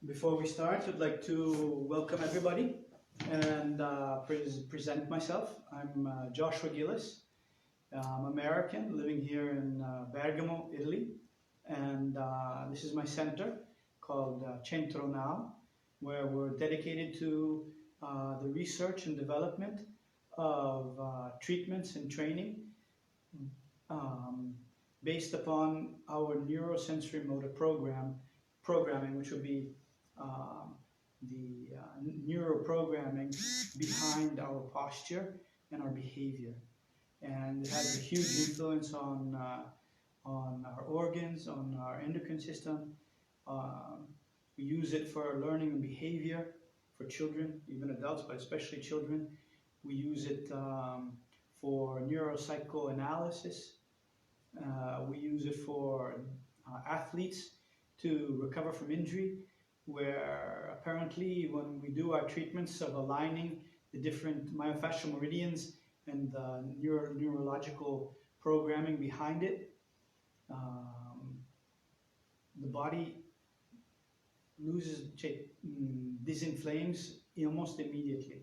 Before we start, I'd like to welcome everybody and present myself. I'm Joshua Gillis. I'm American, living here in Bergamo, Italy. And this is my center called Centro Now, where we're dedicated to the research and development of treatments and training based upon our neurosensory motor programming, which will be the neuroprogramming behind our posture and our behavior. And it has a huge influence on our organs, on our endocrine system. We use it for learning and behavior for children, even adults, but especially children. We use it for neuropsychoanalysis. We use it for athletes to recover from injury, where apparently when we do our treatments of aligning the different myofascial meridians and the neurological programming behind it, the body disinflames almost immediately.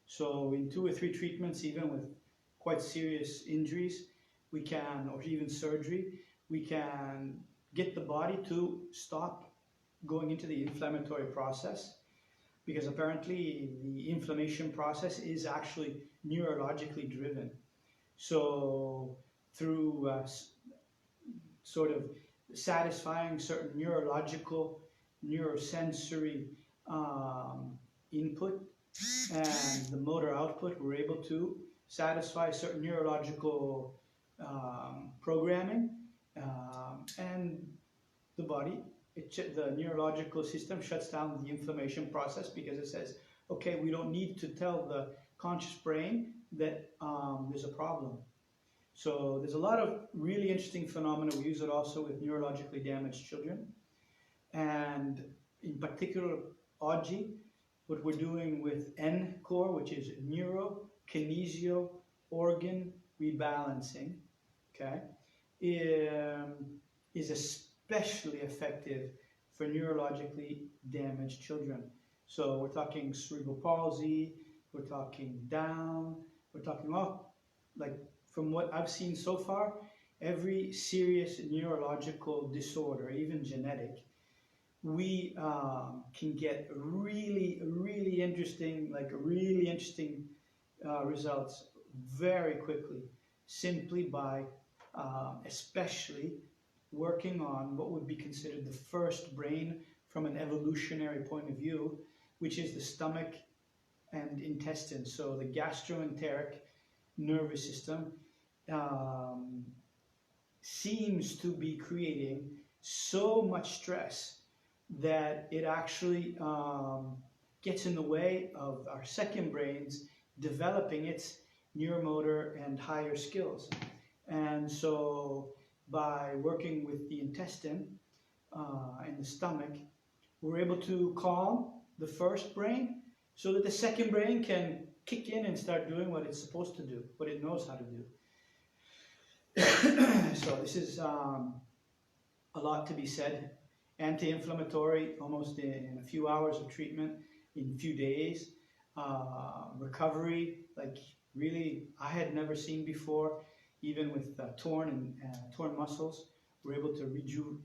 So in 2 or 3 treatments, even with quite serious injuries, we can, or even surgery, we can get the body to stop going into the inflammatory process, because apparently the inflammation process is actually neurologically driven. So through sort of satisfying certain neurological, neurosensory input and the motor output, we're able to satisfy certain neurological programming, and the body, the neurological system shuts down the inflammation process, because it says, okay, we don't need to tell the conscious brain that there's a problem. So there's a lot of really interesting phenomena. We use it also with neurologically damaged children. And in particular, oggi, what we're doing with N-KOR, which is Neuro-Kenisio organ rebalancing, okay, is especially effective for neurologically damaged children. So we're talking cerebral palsy, we're talking Down, we're talking like from what I've seen so far, every serious neurological disorder, even genetic, we can get really interesting results very quickly, simply by especially working on what would be considered the first brain from an evolutionary point of view, which is the stomach and intestine. So the gastroenteric nervous system seems to be creating so much stress that it actually gets in the way of our second brains developing its neuromotor and higher skills. And so by working with the intestine and the stomach, we're able to calm the first brain so that the second brain can kick in and start doing what it's supposed to do, what it knows how to do. So this is a lot to be said. Anti-inflammatory, almost in a few hours of treatment, in a few days. Recovery, like really, I had never seen before. Even with torn muscles, we're able to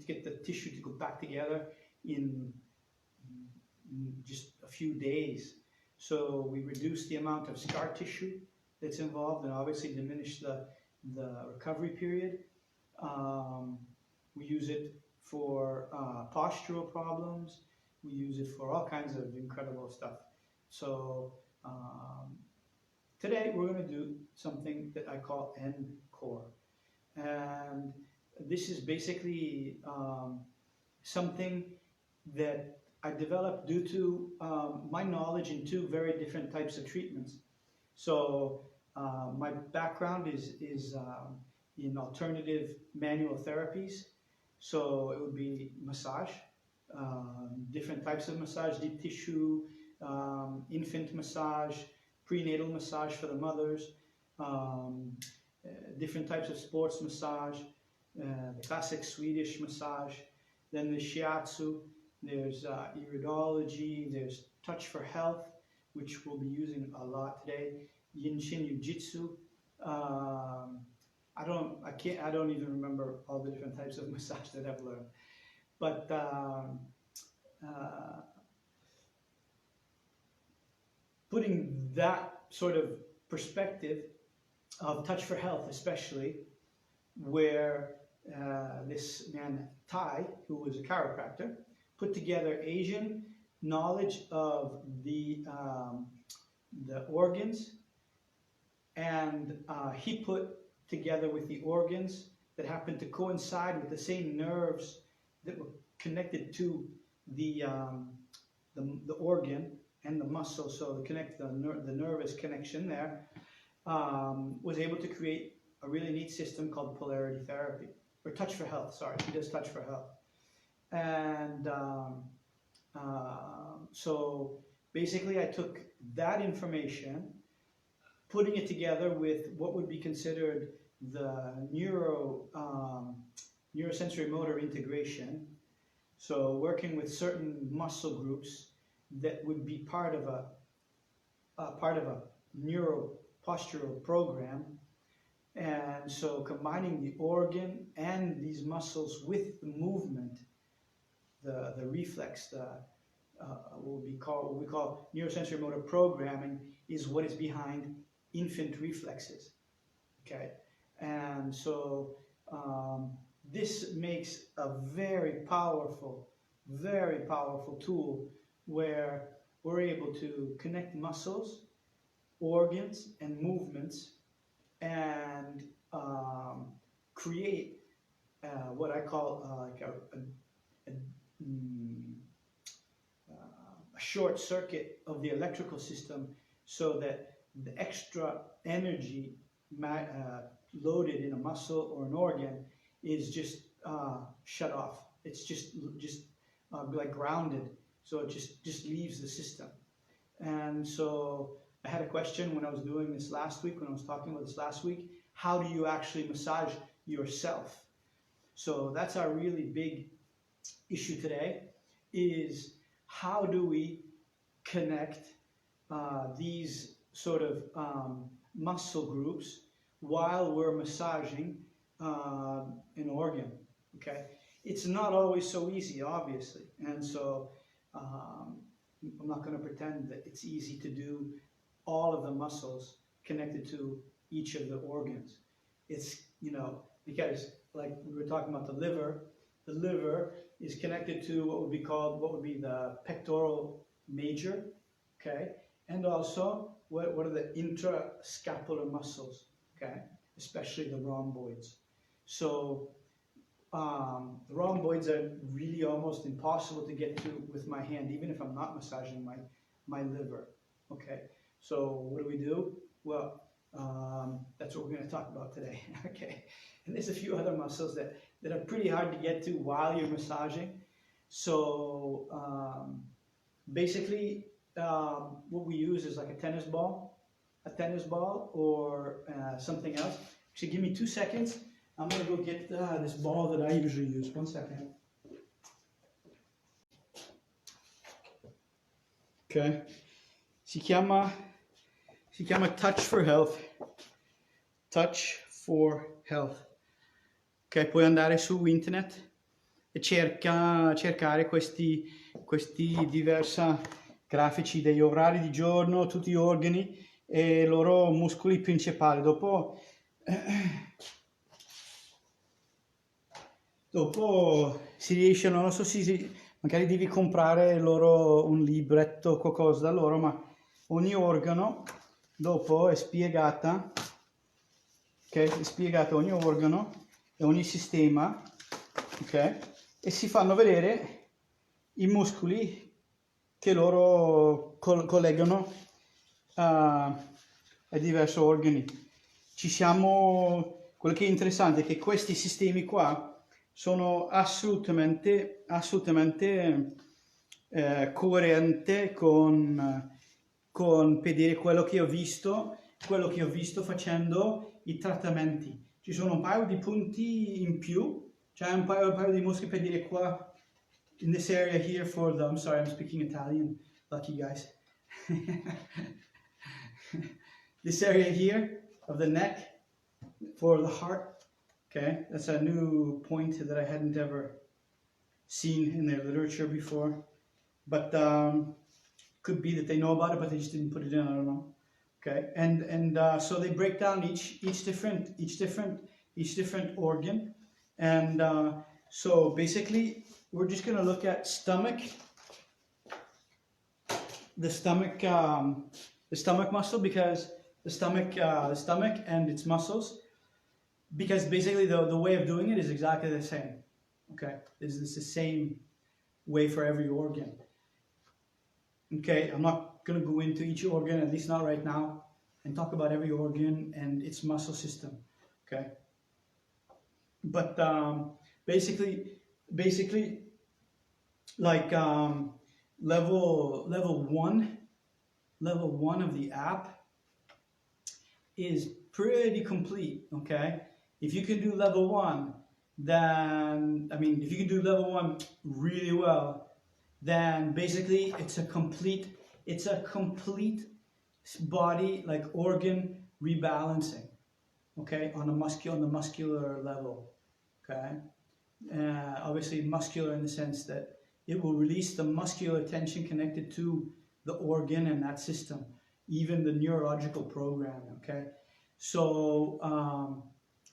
get the tissue to go back together in just a few days. So we reduce the amount of scar tissue that's involved, and obviously diminish the recovery period. We use it for postural problems. We use it for all kinds of incredible stuff. So today we're going to do something that I call N-KOR. And this is basically something that I developed due to my knowledge in 2 very different types of treatments. So my background is in alternative manual therapies. So it would be massage, different types of massage, deep tissue, infant massage, prenatal massage for the mothers, different types of sports massage, the classic Swedish massage, then the shiatsu, there's iridology, there's touch for health, which we'll be using a lot today, Yin Shin Jiu-Jitsu. I don't even remember all the different types of massage that I've learned, but putting that sort of perspective of touch for health, especially where this man Tai, who was a chiropractor, put together Asian knowledge of the organs, and he put together with the organs that happened to coincide with the same nerves that were connected to the organ and the muscle, so the nervous connection there, was able to create a really neat system called polarity therapy, or touch for health, sorry, he does touch for health. And so basically I took that information, putting it together with what would be considered the neurosensory motor integration, so working with certain muscle groups that would be part of a neuro-postural program. And so combining the organ and these muscles with the movement, the reflex, what we call neurosensory motor programming, is what is behind infant reflexes. Okay, and so this makes a very powerful tool where we're able to connect muscles, organs, and movements, and create what I call like a short circuit of the electrical system, so that the extra energy loaded in a muscle or an organ is just shut off. It's just like grounded, so it just leaves the system. And so I had a question when I was doing this last week, when I was talking about this last week: how do you actually massage yourself? So that's our really big issue today, is how do we connect these sort of muscle groups while we're massaging an organ. Okay, it's not always so easy, obviously, and so I'm not going to pretend that it's easy to do all of the muscles connected to each of the organs. It's, because like we were talking about the liver is connected to what would be the pectoral major, okay, and also what are the intrascapular muscles, okay, especially the rhomboids. So the rhomboids are really almost impossible to get to with my hand, even if I'm not massaging my liver. Okay, so what do? Well, that's what we're going to talk about today. Okay, and there's a few other muscles that are pretty hard to get to while you're massaging. So basically, what we use is like a tennis ball or something else. Actually, give me 2 seconds. I'm going to go get this ball that I usually use. 1 second. Ok. Si chiama Touch for Health. Touch for Health. Ok, puoi andare su internet e cercare questi diversi grafici degli orari di giorno, tutti gli organi e i loro muscoli principali. Dopo si riesce, non lo so, magari devi comprare loro un libretto o qualcosa da loro, ma ogni organo dopo è spiegata, ok? È spiegato ogni organo e ogni sistema, ok? E si fanno vedere i muscoli che loro collegano ai diversi organi. Quello che è interessante è che questi sistemi qua sono assolutamente coerenti con per dire quello che ho visto facendo i trattamenti. Ci sono un paio di punti in più, cioè un paio di muscoli, per dire qua in this area here for the, I'm sorry, I'm speaking Italian, lucky guys. This area here of the neck for the heart, okay, that's a new point that I hadn't ever seen in their literature before, but could be that they know about it, but they just didn't put it in, I don't know. Okay, and so they break down each different organ, and so basically we're just going to look at the stomach muscle, because the stomach and its muscles, because basically the way of doing it is exactly the same. Okay, it's the same way for every organ. Okay, I'm not going to go into each organ, at least not right now, and talk about every organ and its muscle system. Okay, but basically, like level one of the app is pretty complete. Okay, if you can do level one, then if you can do level one really well, then basically it's a complete body, like organ rebalancing, okay, on the muscular level. Okay, obviously muscular in the sense that it will release the muscular tension connected to the organ and that system, even the neurological programming. Okay, so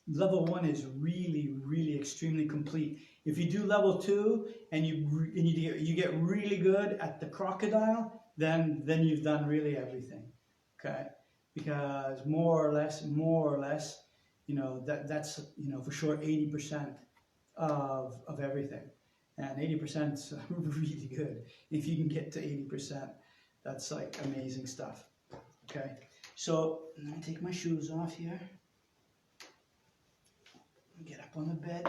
level one is really extremely complete. If you do level two and you get really good at the crocodile, then you've done really everything. Okay, because more or less, that's for sure 80% of everything, and 80% is really good. If you can get to 80%, that's like amazing stuff. Okay, so I'm gonna take my shoes off here. Get up on the bed.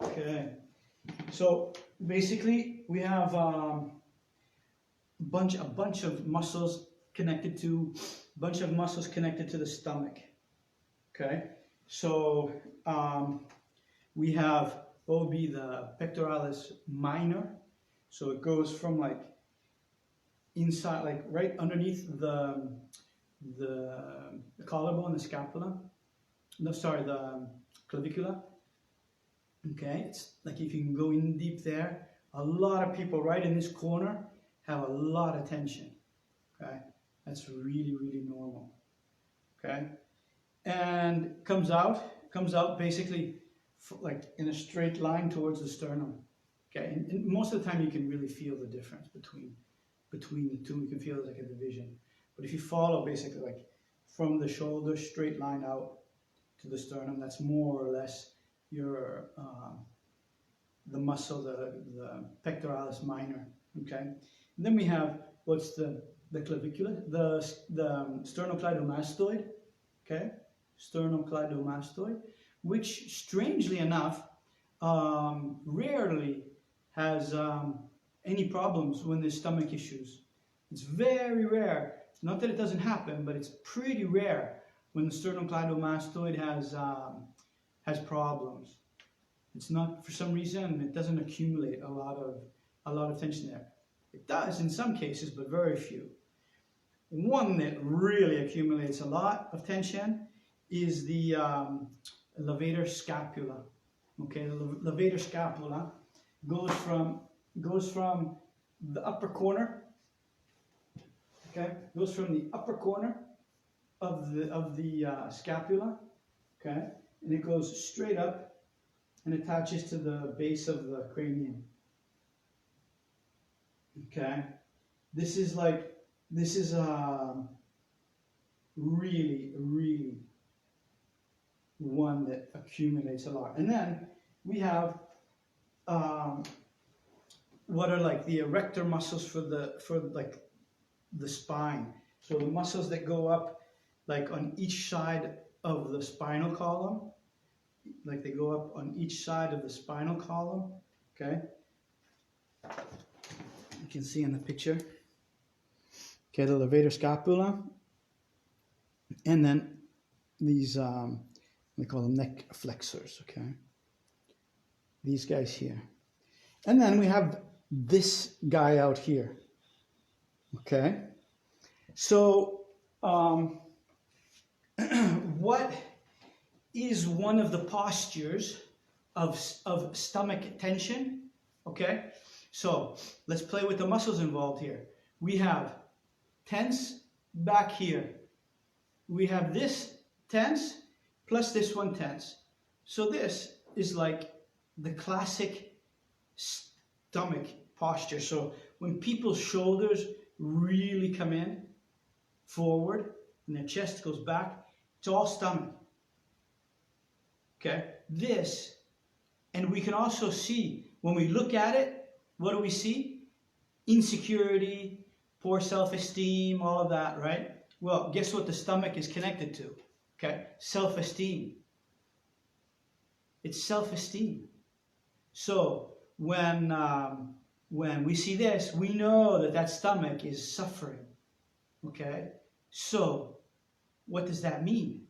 Okay, so basically we have a bunch of muscles connected to the stomach. Okay, so we have what would be the pectoralis minor. So it goes from like inside, like right underneath the collarbone, the scapula. No, sorry, the clavicula. Okay, it's like if you can go in deep there, a lot of people right in this corner have a lot of tension. Okay, that's really normal. Okay, and comes out basically like in a straight line towards the sternum. Okay, and most of the time you can really feel the difference between the two. You can feel it like a division. But if you follow basically like from the shoulder straight line out to the sternum, that's more or less your the muscle, the pectoralis minor. Okay, and then we have what's the clavicula, the sternocleidomastoid. Okay, sternocleidomastoid, which strangely enough rarely has any problems when there's stomach issues. It's very rare. Not that it doesn't happen, but it's pretty rare when the sternocleidomastoid has problems. It's not, for some reason, it doesn't accumulate a lot of tension there. It does in some cases, but very few. One that really accumulates a lot of tension is the levator scapula. Okay, the levator scapula goes from the upper corner. Okay, goes from the upper corner of the scapula. Okay, and it goes straight up and attaches to the base of the cranium. Okay, this is really one that accumulates a lot. And then we have what are like the erector muscles for the spine. So the muscles that go up like on each side of the spinal column, like they go up on each side of the spinal column. Okay, you can see in the picture. Okay, the levator scapula, and then these We call them neck flexors, okay? These guys here. And then we have this guy out here, okay? So what is one of the postures of stomach tension, okay? So let's play with the muscles involved here. We have tense back here. We have this tense plus this one tense. So this is like the classic stomach posture. So when people's shoulders really come in forward and their chest goes back, it's all stomach. Okay, this, and we can also see when we look at it, what do we see? Insecurity, poor self-esteem, all of that, right? Well, guess what the stomach is connected to? Okay, self-esteem. It's self-esteem. So when we see this, we know that that stomach is suffering. Okay, so what does that mean?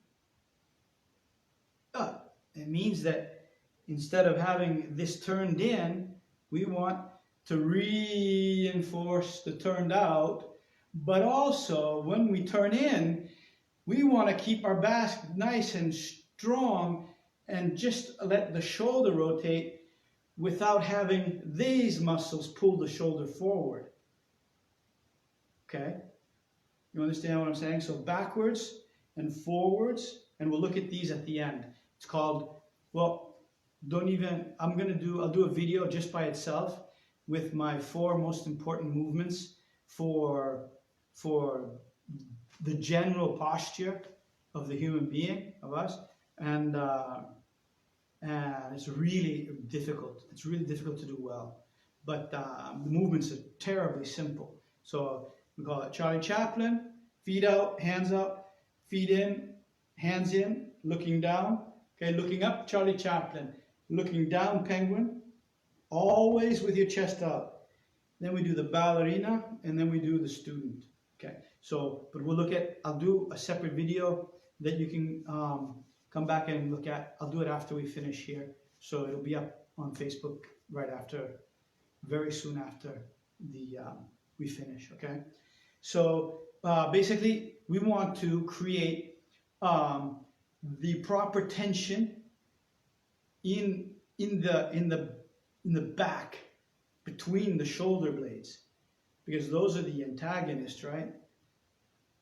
It means that instead of having this turned in, we want to reinforce the turned out, but also when we turn in, we want to keep our back nice and strong and just let the shoulder rotate without having these muscles pull the shoulder forward. Okay? You understand what I'm saying? So backwards and forwards, and we'll look at these at the end. It's called, well, I'll do a video just by itself with my 4 most important movements for the general posture of the human being, of us, and it's really difficult. It's really difficult to do well, but the movements are terribly simple. So we call it Charlie Chaplin: feet out, hands up, feet in, hands in, looking down. Okay, looking up, Charlie Chaplin. Looking down, penguin. Always with your chest up. Then we do the ballerina, and then we do the student. Okay, so, but we'll look at, I'll do a separate video that you can come back and look at. I'll do it after we finish here. So it'll be up on Facebook right after, very soon after we finish, okay? So basically, we want to create the proper tension in the back between the shoulder blades, because those are the antagonists, right,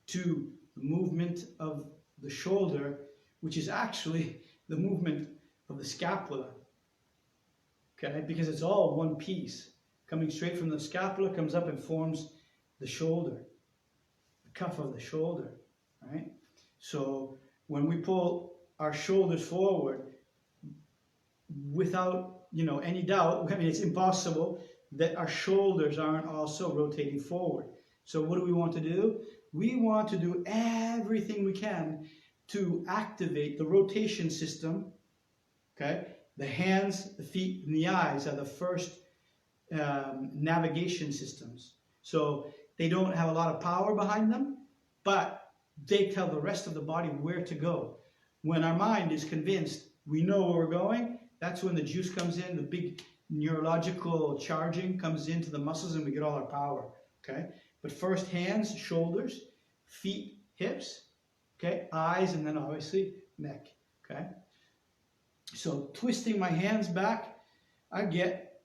to the movement of the shoulder, which is actually the movement of the scapula. Okay, because it's all one piece coming straight from the scapula, comes up and forms the shoulder, the cuff of the shoulder, right? So when we pull our shoulders forward, without any doubt, I mean, it's impossible that our shoulders aren't also rotating forward. So what do we want to do? We want to do everything we can to activate the rotation system. Okay, the hands, the feet, and the eyes are the first navigation systems. So they don't have a lot of power behind them, but they tell the rest of the body where to go. When our mind is convinced we know where we're going, that's when the juice comes in, the big neurological charging comes into the muscles, and we get all our power, okay? But first, hands, shoulders, feet, hips, okay? Eyes, and then obviously neck, okay? So twisting my hands back, I get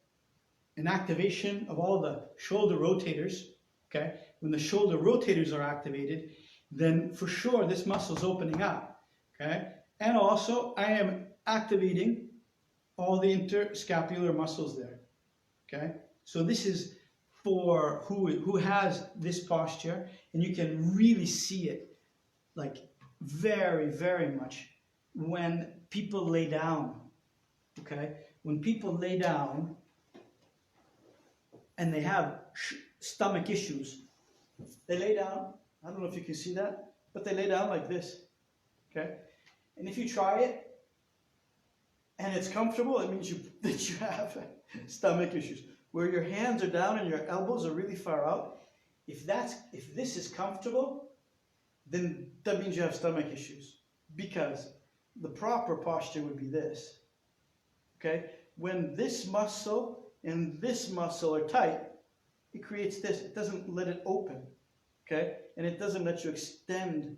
an activation of all the shoulder rotators, okay? When the shoulder rotators are activated, then for sure this muscle's opening up, okay? And also I am activating all the interscapular muscles there, okay? So this is for who has this posture, and you can really see it like very, very much when people lay down, okay? When people lay down and they have stomach issues, they lay down, I don't know if you can see that, but they lay down like this, okay? And if you try it and it's comfortable, it means that you have stomach issues. Where your hands are down and your elbows are really far out, if this is comfortable, then that means you have stomach issues. Because the proper posture would be this. Okay? When this muscle and this muscle are tight, it creates this. It doesn't let it open. Okay? And it doesn't let you extend.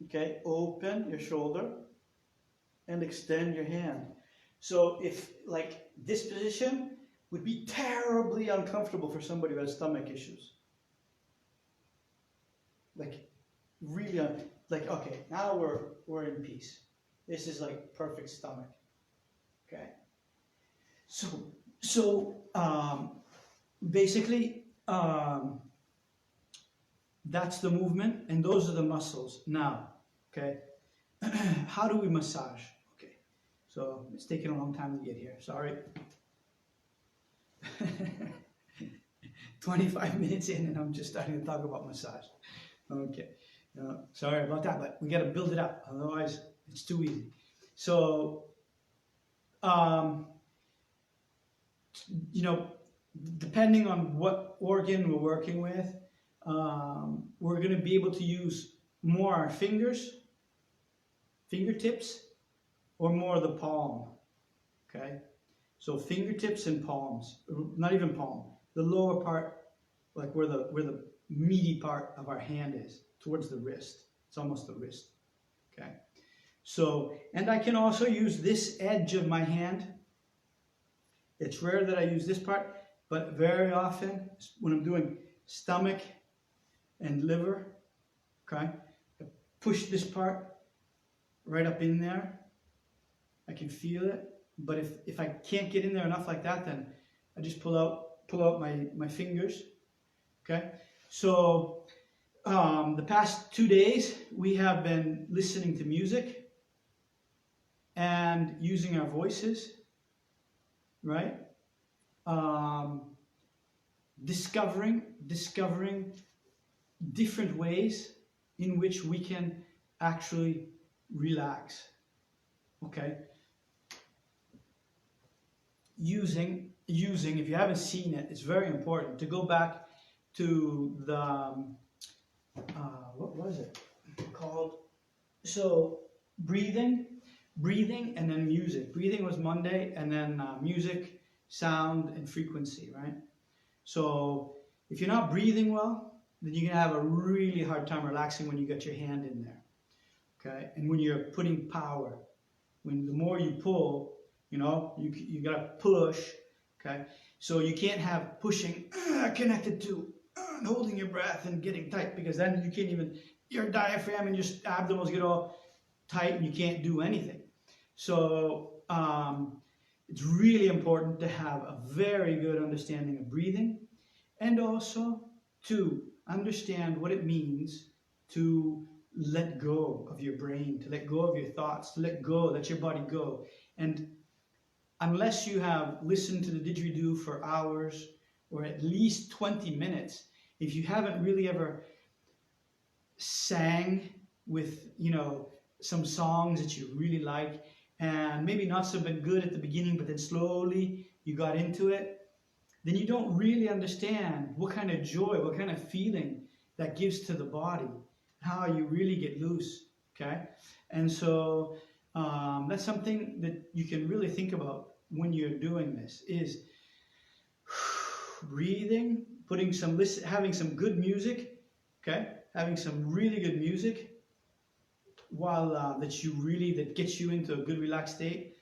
Okay? Open your shoulder and extend your hand. So if, like, this position would be terribly uncomfortable for somebody who has stomach issues. Like, really, like, okay, now we're in peace. This is like perfect stomach. Okay? So basically, that's the movement, and those are the muscles. Now, okay, how do we massage? Okay, so it's taking a long time to get here. Sorry. 25 minutes in, and I'm just starting to talk about massage. Okay, sorry about that, but we got to build it up. Otherwise, it's too easy. So, you know, depending on what organ we're working with, we're going to be able to use more our fingers, fingertips, or more the palm. Okay, so fingertips and palms, not even palm, the lower part, like where the meaty part of our hand is, towards the wrist. It's almost the wrist. Okay, so, and I can also use this edge of my hand. It's rare that I use this part, but very often when I'm doing stomach and liver, okay, I push this part right up in there. I can feel it, but if I can't get in there enough like that, then I just pull out my fingers. Okay, so the past 2 days we have been listening to music and using our voices, right? Discovering different ways in which we can actually relax. Okay, using, if you haven't seen it, it's very important to go back to the, what was it called? So breathing, and then music. Breathing was Monday, and then music, sound, and frequency, right? So if you're not breathing well, then you're gonna have a really hard time relaxing when you get your hand in there, okay? And when you're putting power, when the more you pull, you know, you gotta push, okay? So you can't have pushing connected to and holding your breath and getting tight, because then you can't even, your diaphragm and your abdominals get all tight and you can't do anything. So it's really important to have a very good understanding of breathing, and also to understand what it means to let go of your brain, to let go of your thoughts, to let your body go. And unless you have listened to the didgeridoo for hours or at least 20 minutes, if you haven't really ever sang with, you know, some songs that you really like, and maybe not so been good at the beginning, but then slowly you got into it, then you don't really understand what kind of joy, what kind of feeling that gives to the body, how you really get loose, okay? And so that's something that you can really think about when you're doing this, is breathing, having some good music, okay? Having some really good music, while that gets you into a good relaxed state,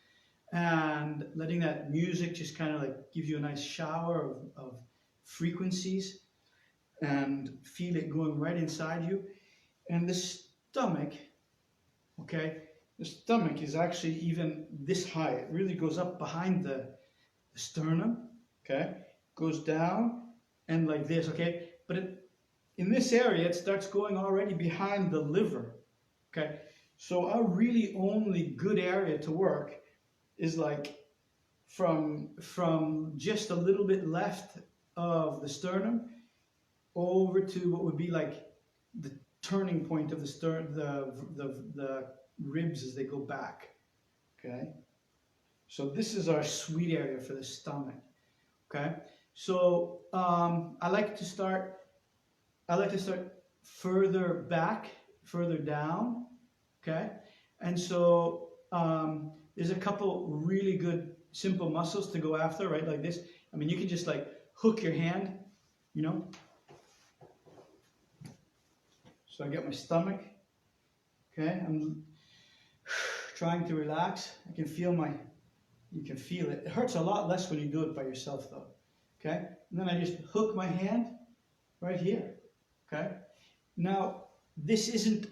and letting that music just kind of like give you a nice shower of frequencies, and feel it going right inside you. And the stomach, okay, the stomach is actually even this high. It really goes up behind the sternum, okay, goes down and like this, okay, but in this area it starts going already behind the liver. Okay, so our really only good area to work is like from just a little bit left of the sternum over to what would be like the turning point of the ribs as they go back. Okay, so this is our sweet area for the stomach. Okay, so I like to start further back, further down, okay? And so there's a couple really good simple muscles to go after, right? Like this. I mean, you can just like hook your hand, you know. So I get my stomach. Okay, I'm trying to relax. I can feel you can feel it. It hurts a lot less when you do it by yourself though. Okay, and then I just hook my hand right here. Okay, now this isn't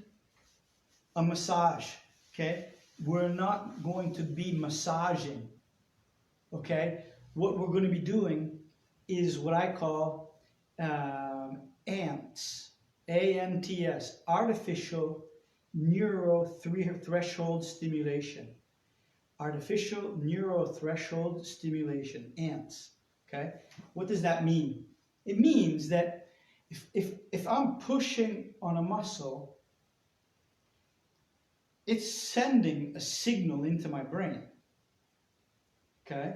a massage. Okay, we're not going to be massaging. Okay, what we're going to be doing is what I call ANTS, ANTS, artificial neurothreshold stimulation. Artificial neurothreshold stimulation, ANTS. Okay, what does that mean? It means that if I'm pushing on a muscle, it's sending a signal into my brain. Okay,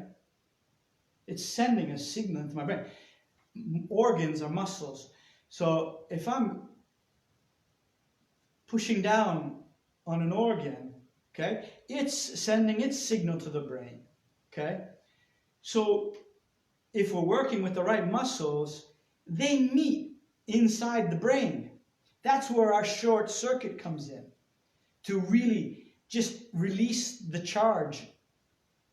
it's sending a signal into my brain. Organs are muscles, so if I'm pushing down on an organ, okay, it's sending its signal to the brain. Okay, so if we're working with the right muscles, they meet inside the brain. That's where our short circuit comes in, to really just release the charge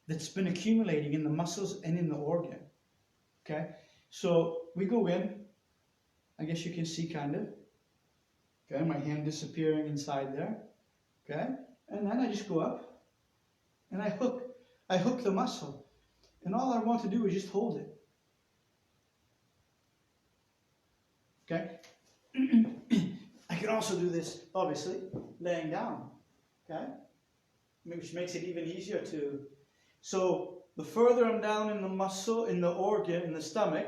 that's been accumulating in the muscles and in the organ. Okay, so we go in, I guess you can see kind of, okay, my hand disappearing inside there, okay, and then I just go up and I hook the muscle, and all I want to do is just hold it. Okay, I can also do this, obviously, laying down, okay, which makes it even easier to, so the further I'm down in the muscle, in the organ, in the stomach,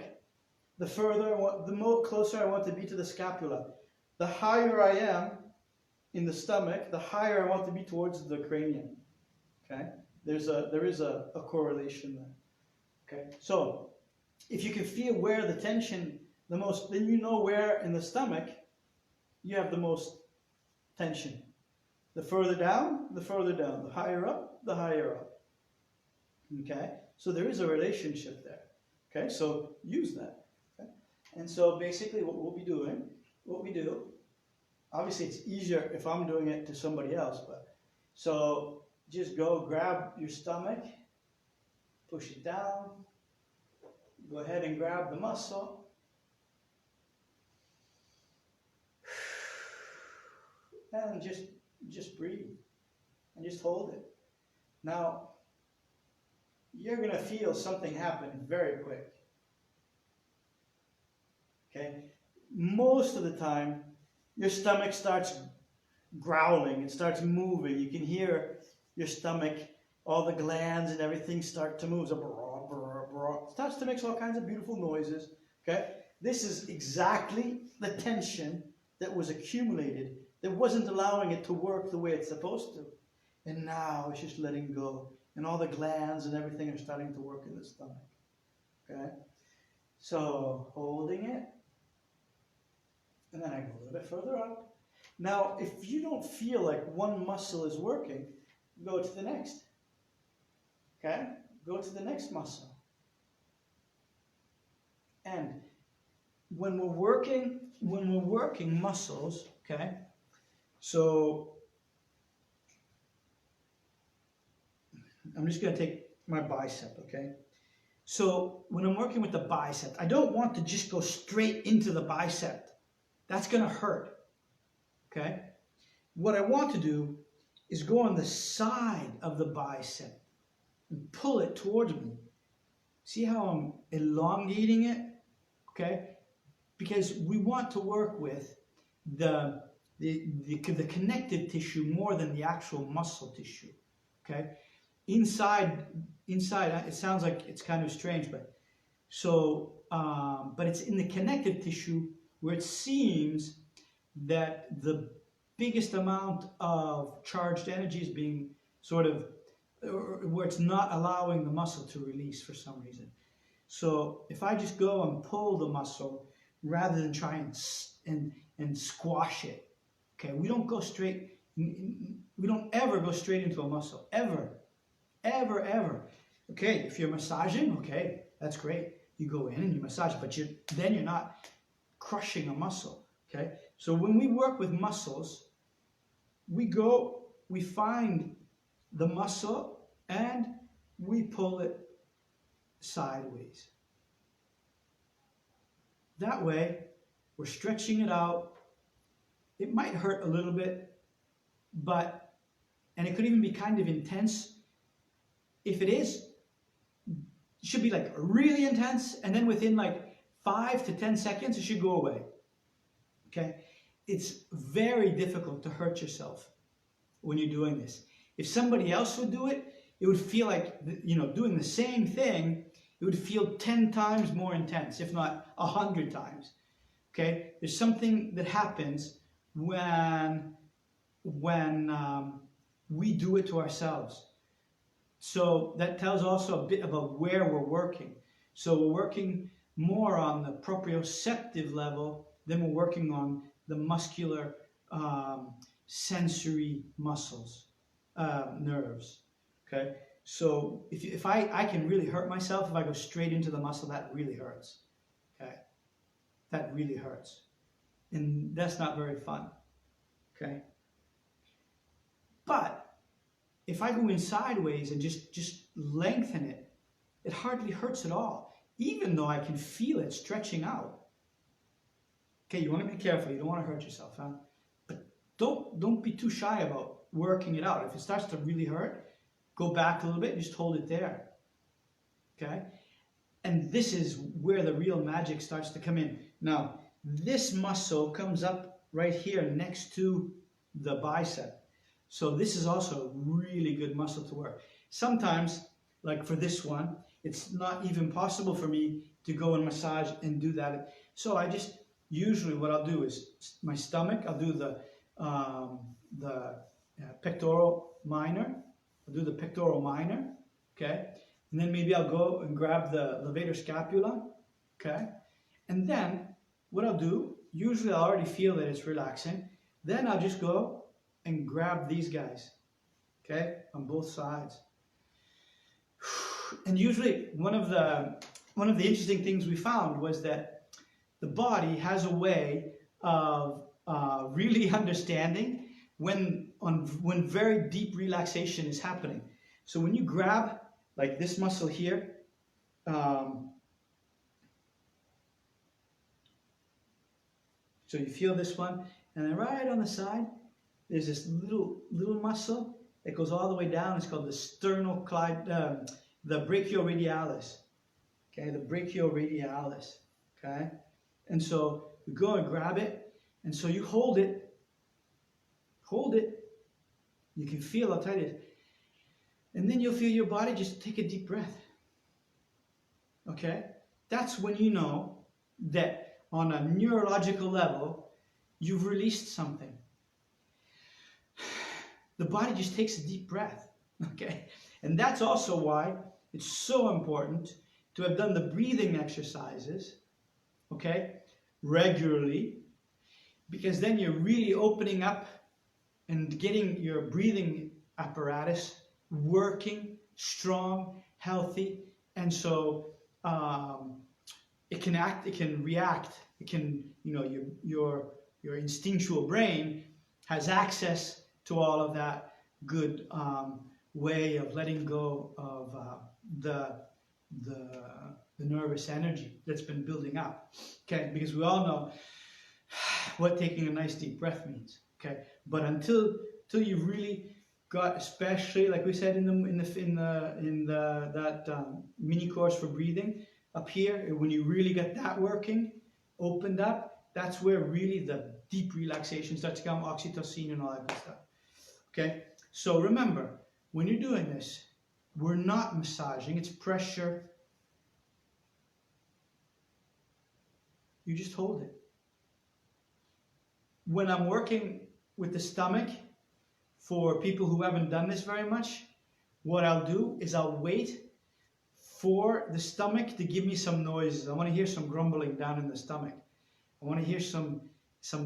the closer I want to be to the scapula. The higher I am in the stomach, the higher I want to be towards the cranium. Okay, there is a correlation there. Okay, so if you can feel where the tension the most, then you know where in the stomach you have the most tension. The further down, the further down. The higher up, the higher up. Okay, so there is a relationship there. Okay, so use that. Okay? And so basically what we do, obviously it's easier if I'm doing it to somebody else, but so just go grab your stomach, push it down, go ahead and grab the muscle, and just breathe and just hold it. Now you're going to feel something happen very quick. Okay, most of the time your stomach starts growling, it starts moving. You can hear your stomach, all the glands and everything start to move. It starts to make all kinds of beautiful noises. Okay, this is exactly the tension that was accumulated, that wasn't allowing it to work the way it's supposed to. And now it's just letting go. And all the glands and everything are starting to work in the stomach. Okay? So, holding it. And then I go a little bit further up. Now, if you don't feel like one muscle is working, go to the next. Okay? Go to the next muscle. And when we're working muscles, okay? So I'm just going to take my bicep, okay? So when I'm working with the bicep, I don't want to just go straight into the bicep. That's going to hurt, okay? What I want to do is go on the side of the bicep and pull it towards me. See how I'm elongating it, okay? Because we want to work with the connective tissue more than the actual muscle tissue, okay? Inside, it sounds like it's kind of strange, but so, but it's in the connective tissue where it seems that the biggest amount of charged energy is being sort of, where it's not allowing the muscle to release for some reason. So if I just go and pull the muscle rather than try and squash it, okay, we don't go straight We don't ever go straight into a muscle, ever, ever, ever. Okay, if you're massaging, okay, that's great. You go in and you massage, but then you're not crushing a muscle, okay? So when we work with muscles, we find the muscle and we pull it sideways. That way, we're stretching it out. It might hurt a little bit, and it could even be kind of intense. If it is, it should be like really intense, and then within like 5 to 10 seconds, it should go away. Okay? It's very difficult to hurt yourself when you're doing this. If somebody else would do it, it would feel like, doing the same thing, it would feel 10 times more intense, if not 100 times. Okay? There's something that happens when we do it to ourselves. So that tells also a bit about where we're working. So we're working more on the proprioceptive level than we're working on the muscular sensory muscles, nerves. Okay, so if I can really hurt myself if I go straight into the muscle, that really hurts. Okay, that really hurts, and that's not very fun. Okay, but if I go in sideways and just lengthen it, it hardly hurts at all, even though I can feel it stretching out. Okay, you want to be careful. You don't want to hurt yourself, huh? But don't be too shy about working it out. If it starts to really hurt, go back a little bit and just hold it there. Okay? And this is where the real magic starts to come in. Now, this muscle comes up right here next to the bicep. So this is also a really good muscle to work. Sometimes, like for this one, it's not even possible for me to go and massage and do that. So usually what I'll do is my stomach, I'll do the pectoral minor. I'll do the pectoral minor, okay? And then maybe I'll go and grab the levator scapula, okay? And then what I'll do, usually I already feel that it's relaxing. Then I'll just go and grab these guys, okay, on both sides. And usually one of the interesting things we found was that the body has a way of really understanding when very deep relaxation is happening. So when you grab like this muscle here, so you feel this one, and then right on the side, there's this little muscle that goes all the way down. It's called the the brachioradialis. Okay, the brachioradialis. Okay, and so you go and grab it, and so you hold it. Hold it. You can feel how tight it is, and then you'll feel your body just take a deep breath. Okay, that's when you know that on a neurological level, you've released something. The body just takes a deep breath, okay? And that's also why it's so important to have done the breathing exercises, okay, regularly, because then you're really opening up and getting your breathing apparatus working, strong, healthy, and so it can act, it can react, it can, your instinctual brain has access to all of that good way of letting go of the nervous energy that's been building up. Okay, because we all know what taking a nice deep breath means. Okay, but until you've really got, especially like we said in that mini course for breathing up here, when you really get that working, opened up, that's where really the deep relaxation starts to come, oxytocin and all that good stuff. Okay, so remember, when you're doing this, we're not massaging, it's pressure. You just hold it. When I'm working with the stomach, for people who haven't done this very much, what I'll do is I'll wait for the stomach to give me some noises. I want to hear some grumbling down in the stomach. I want to hear some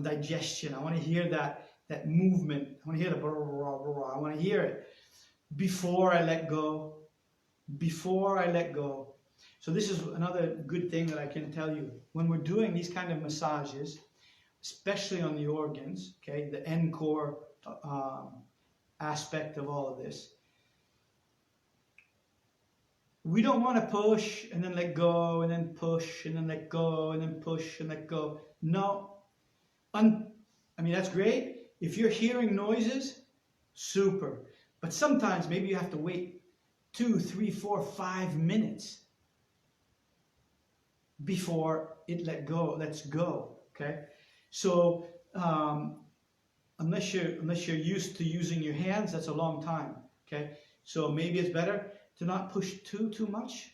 digestion. I want to hear that that movement. I want to hear the blah, blah, blah, blah. I want to hear it before I let go. Before I let go. So this is another good thing that I can tell you. When we're doing these kind of massages, especially on the organs, okay, the N-KOR aspect of all of this, we don't want to push and then let go and then push and then let go and then push and let go. No. I mean, that's great. If you're hearing noises, super. But sometimes maybe you have to wait 2, 3, 4, 5 minutes before it lets go, okay? So unless you're used to using your hands, that's a long time, okay? So maybe it's better to not push too much,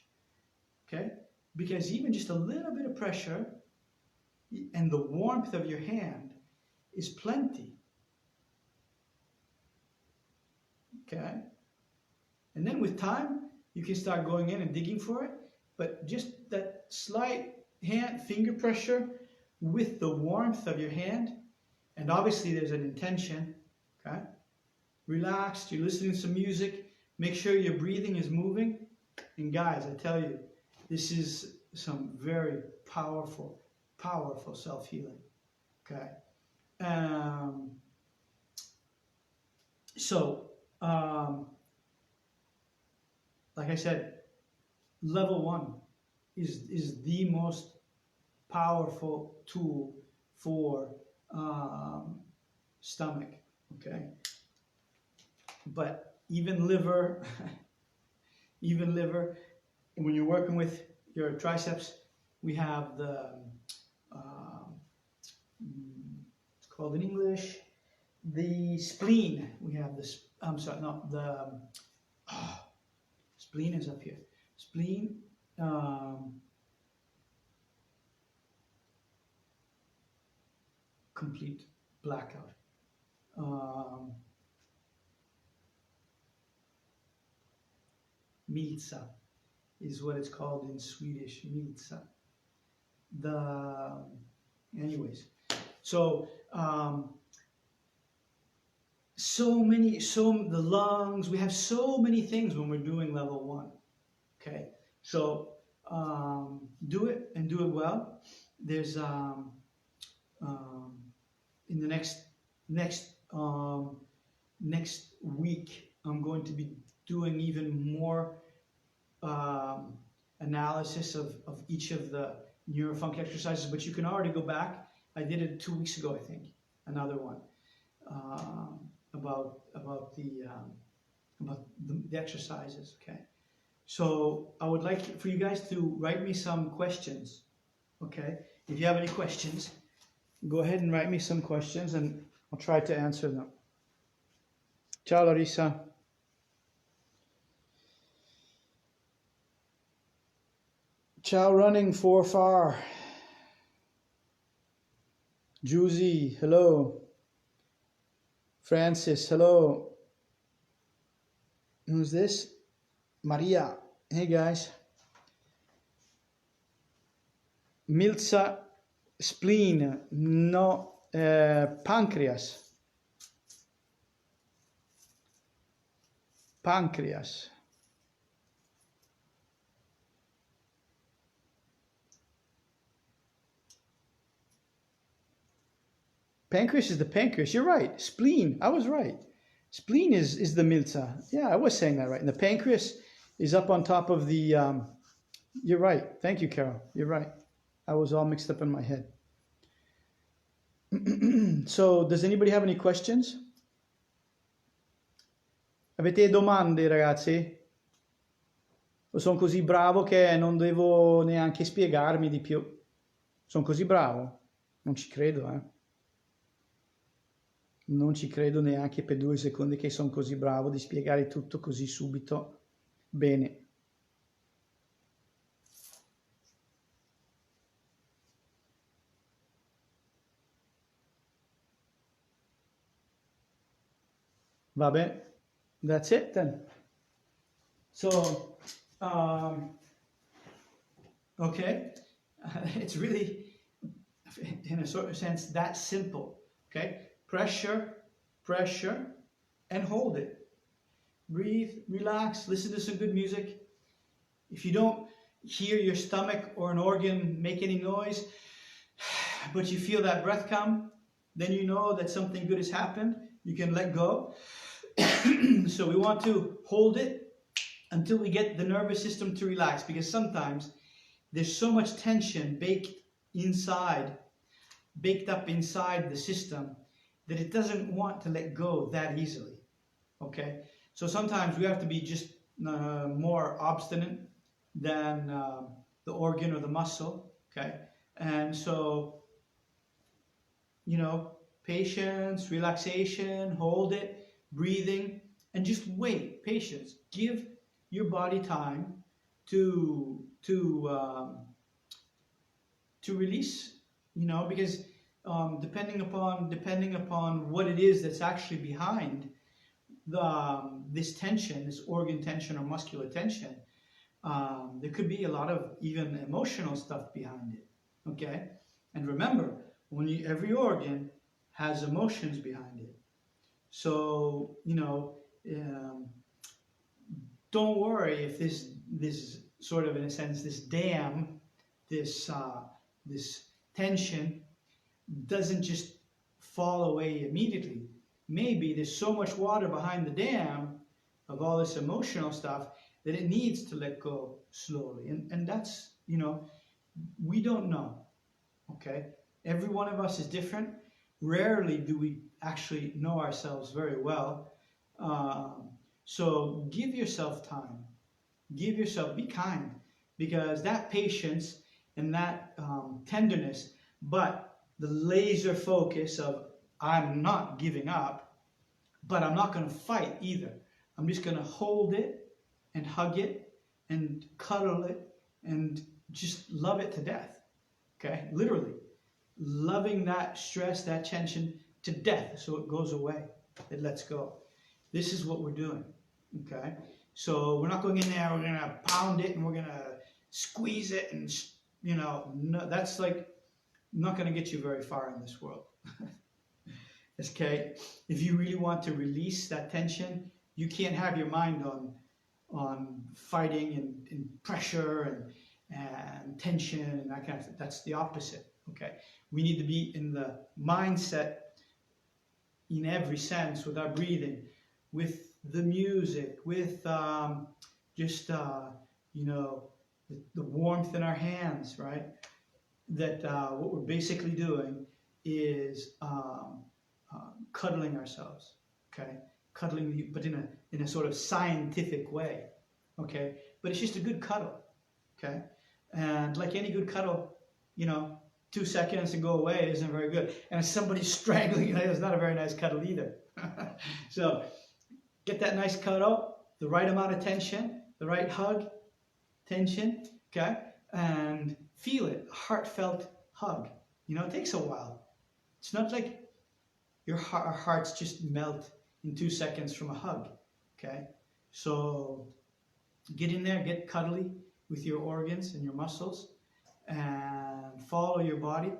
okay? Because even just a little bit of pressure and the warmth of your hand is plenty, okay? And then with time, you can start going in and digging for it, but just that slight finger pressure with the warmth of your hand, and obviously there's an intention, okay? Relaxed, you're listening to some music, make sure your breathing is moving, and guys, I tell you, this is some very powerful, powerful self-healing, okay? Like I said, level 1 is the most powerful tool for stomach, okay? But even liver, even liver, and when you're working with your triceps, we have the, it's called in English, the spleen. We have this, I'm sorry, no, the, spleen is up here. Spleen, complete blackout. Milza is what it's called in Swedish, milza. Anyways, so the lungs, we have so many things when we're doing level 1, okay? So do it and do it well. There's in the next week, I'm going to be doing even more analysis of each of the neurofunk exercises, but you can already go back. I did it 2 weeks ago, I think, another one about the exercises, okay? So I would like for you guys to write me some questions, okay? If you have any questions, go ahead and write me some questions and I'll try to answer them. Ciao Larissa. Ciao running for far. Juicy, hello. Francis, hello. Who's this? Maria. Hey guys. Milza, spleen, no, pancreas. Pancreas. Pancreas is the pancreas. You're right. Spleen. I was right. Spleen is the milza. Yeah, I was saying that right. And the pancreas is up on top of the. You're right. Thank you, Carol. You're right. I was all mixed up in my head. So, does anybody have any questions? Avete domande, ragazzi? O sono così bravo che non devo neanche spiegarmi di più? Sono così bravo? Non ci credo, eh. Non ci credo neanche per 2 secondi che sono così bravo di spiegare tutto così subito. Bene. Vabbè. That's it then. So, okay. It's really, in a sort of sense, that simple. Okay. Pressure pressure, and hold it. Breathe, relax, listen to some good music. If you don't hear your stomach or an organ make any noise, but you feel that breath come, then you know that something good has happened. You can let go. So we want to hold it until we get the nervous system to relax, because sometimes there's so much tension baked up inside the system that it doesn't want to let go that easily. Okay, so sometimes we have to be just more obstinate than the organ or the muscle. Okay, and so, patience, relaxation, hold it, breathing, and just wait. Patience. Give your body time to release. Because depending upon what it is that's actually behind this tension, this organ tension or muscular tension, there could be a lot of even emotional stuff behind it. Okay, and remember, every organ has emotions behind it. So don't worry if this sort of, in a sense, this dam, this tension doesn't just fall away immediately. Maybe there's so much water behind the dam of all this emotional stuff that it needs to let go slowly. And that's, we don't know. Okay? Every one of us is different. Rarely do we actually know ourselves very well. So give yourself time. Be kind, because that patience and that tenderness, but the laser focus of, I'm not giving up, but I'm not going to fight either. I'm just going to hold it and hug it and cuddle it and just love it to death. Okay? Literally. Loving that stress, that tension to death, so it goes away. It lets go. This is what we're doing. Okay? So we're not going in there, we're going to pound it and we're going to squeeze it and, no, that's like not going to get you very far in this world. Okay? If you really want to release that tension, you can't have your mind on fighting and pressure and tension and that kind of stuff. That's the opposite. Okay? We need to be in the mindset in every sense, with our breathing, with the music, with the warmth in our hands, right? That what we're basically doing is cuddling ourselves, okay? Cuddling, but in a sort of scientific way, okay? But it's just a good cuddle, okay? And like any good cuddle, 2 seconds and go away isn't very good. And if somebody's strangling you, it's not a very nice cuddle either. So get that nice cuddle, the right amount of tension, the right hug, tension, okay? And feel it, a heartfelt hug. It takes a while. It's not like our hearts just melt in 2 seconds from a hug, okay? So get in there, get cuddly with your organs and your muscles, and follow your body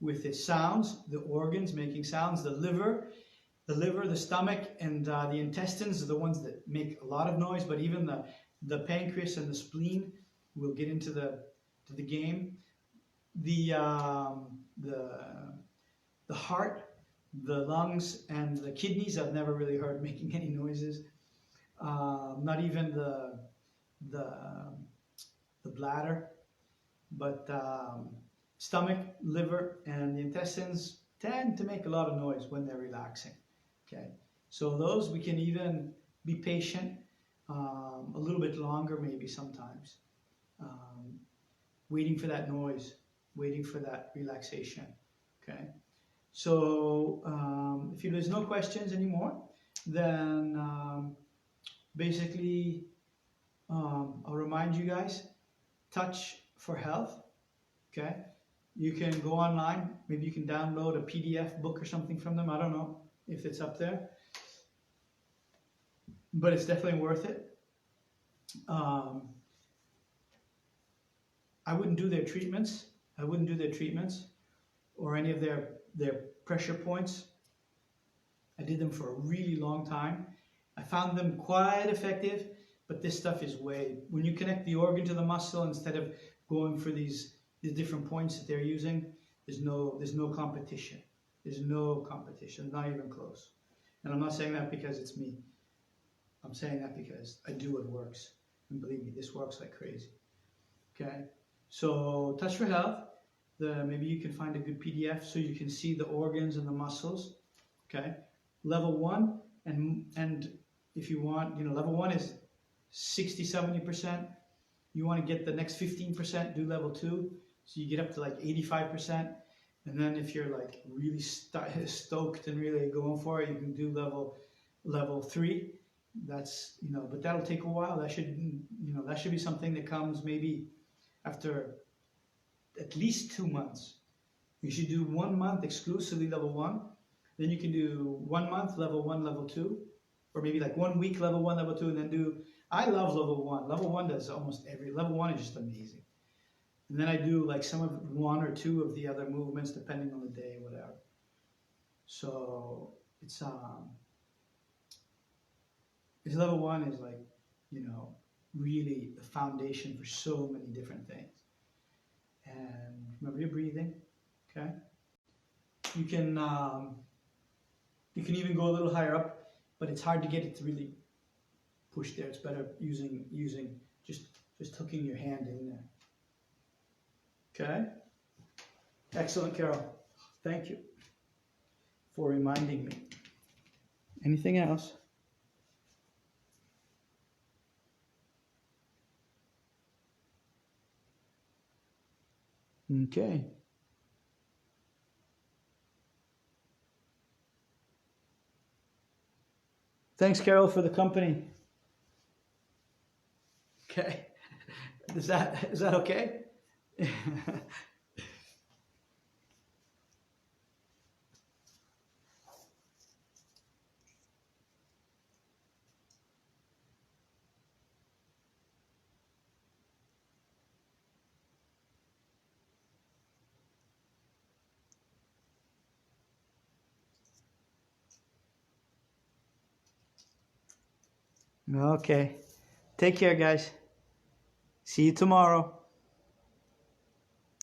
with its sounds, the organs making sounds, the liver, the stomach, and the intestines are the ones that make a lot of noise, but even the pancreas and the spleen will get into the game. The heart, the lungs, and the kidneys I've never really heard making any noises. Not even the bladder, but stomach, liver, and the intestines tend to make a lot of noise when they're relaxing. Okay, so those we can even be patient a little bit longer, maybe sometimes, waiting for that noise, waiting for that relaxation. Okay, so if there's no questions anymore, then basically I'll remind you guys, Touch for Health. Okay, you can go online, maybe you can download a PDF book or something from them. I don't know if it's up there, but it's definitely worth it. I wouldn't do their treatments. Or any of their pressure points I did them for a really long time. I found them quite effective, but this stuff is when you connect the organ to the muscle instead of going for these different points that they're using, there's no competition. There's no competition, not even close. And I'm not saying that because it's me. I'm saying that because I do what works. And believe me, this works like crazy. Okay? So Touch for Health, maybe you can find a good PDF so you can see the organs and the muscles. Okay? Level 1, and if you want, level 1 is 60-70%. You want to get the next 15%, do level 2, so you get up to like 85%. And then if you're like really stoked and really going for it, you can do level 3. That's, but that'll take a while. That should be something that comes maybe after at least 2 months. You should do 1 month exclusively level 1. Then you can do 1 month level 1, level 2, or maybe like 1 week level 1, level 2, and then I love level 1. Level 1 does almost level 1 is just amazing. And then I do like some of 1 or 2 of the other movements depending on the day, whatever. So it's level 1 is like, really the foundation for so many different things. And remember your breathing, okay? You can even go a little higher up, but it's hard to get it to really push there. It's better using just hooking your hand in there. Okay? Excellent, Carol. Thank you for reminding me. Anything else? Okay. Thanks, Carol, for the company. Okay. Is that okay? Okay. Take care, guys. See you tomorrow.